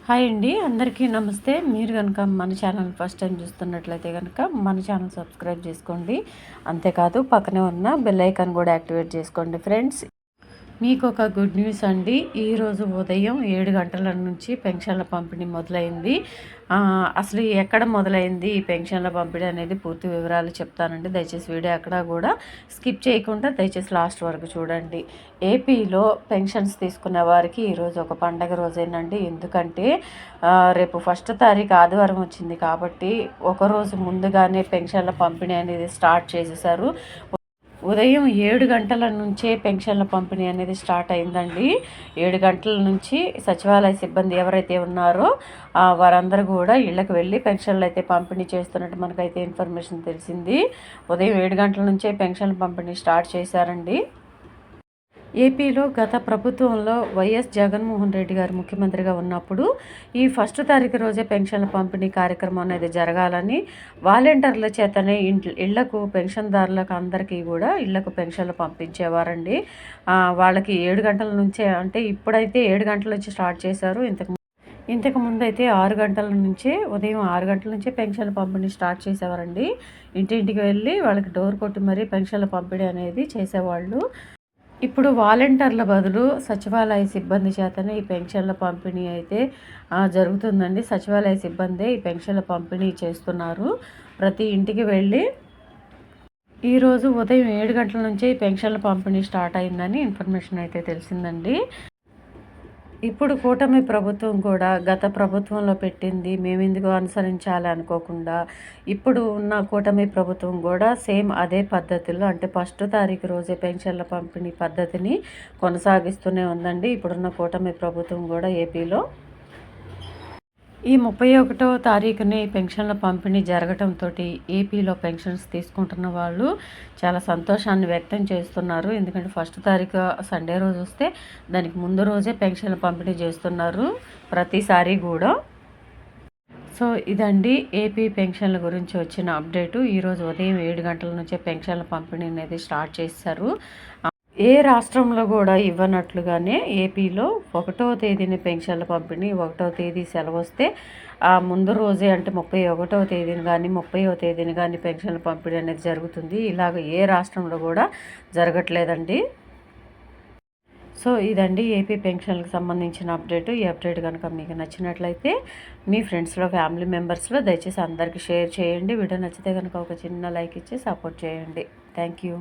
Hi అండి, అందరికీ నమస్తే. మీరు కనుక మన ఛానల్ ఫస్ట్ టైం చూస్తున్నట్లయితే కనుక మన ఛానల్ సబ్స్క్రైబ్ చేసుకోండి. అంతేకాదు పక్కనే ఉన్న బెల్ ఐకాన్ కూడా యాక్టివేట్ చేసుకోండి ఫ్రెండ్స్. మీకు ఒక గుడ్ న్యూస్ అండి. ఈరోజు ఉదయం 7 గంటల నుంచి పెన్షన్ల పంపిణీ మొదలైంది. అసలు ఎక్కడ మొదలైంది ఈ పెన్షన్ల పంపిణీ అనేది పూర్తి వివరాలు చెప్తానండి. దయచేసి వీడియో ఎక్కడా కూడా స్కిప్ చేయకుండా దయచేసి లాస్ట్ వరకు చూడండి. ఏపీలో పెన్షన్స్ తీసుకునే వారికి ఈరోజు ఒక పండగ రోజేనండి. ఎందుకంటే రేపు 1 తారీఖు ఆదివారం వచ్చింది కాబట్టి ఒకరోజు ముందుగానే పెన్షన్ల పంపిణీ అనేది స్టార్ట్ చేసేసారు. ఉదయం 7 గంటల నుంచే పెన్షన్ల పంపిణీ అనేది స్టార్ట్ అయిందండి. 7 గంటల నుంచి సచివాలయ సిబ్బంది ఎవరైతే ఉన్నారో వారందరూ కూడా ఇళ్ళకి వెళ్ళి పెన్షన్లు అయితే పంపిణీ చేస్తున్నట్టు మనకైతే ఇన్ఫర్మేషన్ తెలిసింది. ఉదయం 7 గంటల నుంచే పెన్షన్ల పంపిణీ స్టార్ట్ చేశారండి. ఏపీలో గత ప్రభుత్వంలో వైఎస్ జగన్మోహన్ రెడ్డి గారు ముఖ్యమంత్రిగా ఉన్నప్పుడు ఈ 1 తారీఖు రోజే పెన్షన్ల పంపిణీ కార్యక్రమం అనేది జరగాలని వాలంటీర్ల చేతనే ఇళ్లకు పెన్షన్దారులకు అందరికీ కూడా ఇళ్లకు పెన్షన్లు పంపించేవారండి. వాళ్ళకి 7 గంటల నుంచే, అంటే ఇప్పుడైతే 7 గంటల నుంచి స్టార్ట్ చేశారు. ఇంతకు ముందు అయితే 6 గంటల నుంచే, ఉదయం 6 గంటల నుంచే పెన్షన్ల పంపిణీ స్టార్ట్ చేసేవారండి. ఇంటింటికి వెళ్ళి వాళ్ళకి డోర్ కొట్టి మరీ పెన్షన్ల పంపిణీ అనేది చేసేవాళ్ళు. ఇప్పుడు వాలంటీర్ల బదులు సచివాలయ సిబ్బంది చేతనే ఈ పెన్షన్ల పంపిణీ అయితే జరుగుతుందండి. సచివాలయ సిబ్బందే ఈ పెన్షన్ల పంపిణీ చేస్తున్నారు. ప్రతి ఇంటికి వెళ్ళి ఈరోజు ఉదయం 7 గంటల నుంచే ఈ పెన్షన్ల పంపిణీ స్టార్ట్ అయిందని ఇన్ఫర్మేషన్ అయితే తెలిసిందండి. ఇప్పుడు కూటమి ప్రభుత్వం కూడా గత ప్రభుత్వంలో పెట్టింది మేమెందుకు అనుసరించాలి అనుకోకుండా ఇప్పుడు ఉన్న కూటమి ప్రభుత్వం కూడా సేమ్ అదే పద్ధతిలో, అంటే 1 తారీఖు రోజే పెన్షన్ల పంపిణీ పద్ధతిని కొనసాగిస్తూనే ఉందండి ఇప్పుడున్న కూటమి ప్రభుత్వం కూడా ఏపీలో. ఈ 31వ తారీఖునే పెన్షన్ల పంపిణీ జరగటంతో ఏపీలో పెన్షన్స్ తీసుకుంటున్న వాళ్ళు చాలా సంతోషాన్ని వ్యక్తం చేస్తున్నారు. ఎందుకంటే 1 తారీఖు సండే రోజు వస్తే దానికి ముందు రోజే పెన్షన్ల పంపిణీ చేస్తున్నారు ప్రతిసారి కూడా. సో ఇదండి ఏపీ పెన్షన్ల గురించి వచ్చిన అప్డేటు. ఈరోజు ఉదయం 7 గంటల నుంచే పెన్షన్ల పంపిణీ అనేది స్టార్ట్ చేశారు. ఏ రాష్ట్రంలో కూడా ఇవ్వనట్లుగానే ఏపీలో 1వ తేదీని పెన్షన్ల పంపిణీ, 1వ తేదీ సెలవు వస్తే ఆ ముందు రోజే అంటే 31వ తేదీని కానీ 30వ తేదీని కానీ పెన్షన్ల పంపిణీ అనేది జరుగుతుంది. ఇలాగ ఏ రాష్ట్రంలో కూడా జరగట్లేదండి. సో ఇదండి ఏపీ పెన్షన్లకు సంబంధించిన అప్డేటు. ఈ అప్డేట్ కనుక మీకు నచ్చినట్లయితే మీ ఫ్రెండ్స్లో ఫ్యామిలీ మెంబర్స్లో దయచేసి అందరికీ షేర్ చేయండి. వీడియో నచ్చితే కనుక ఒక చిన్న లైక్ ఇచ్చి సపోర్ట్ చేయండి. Thank you.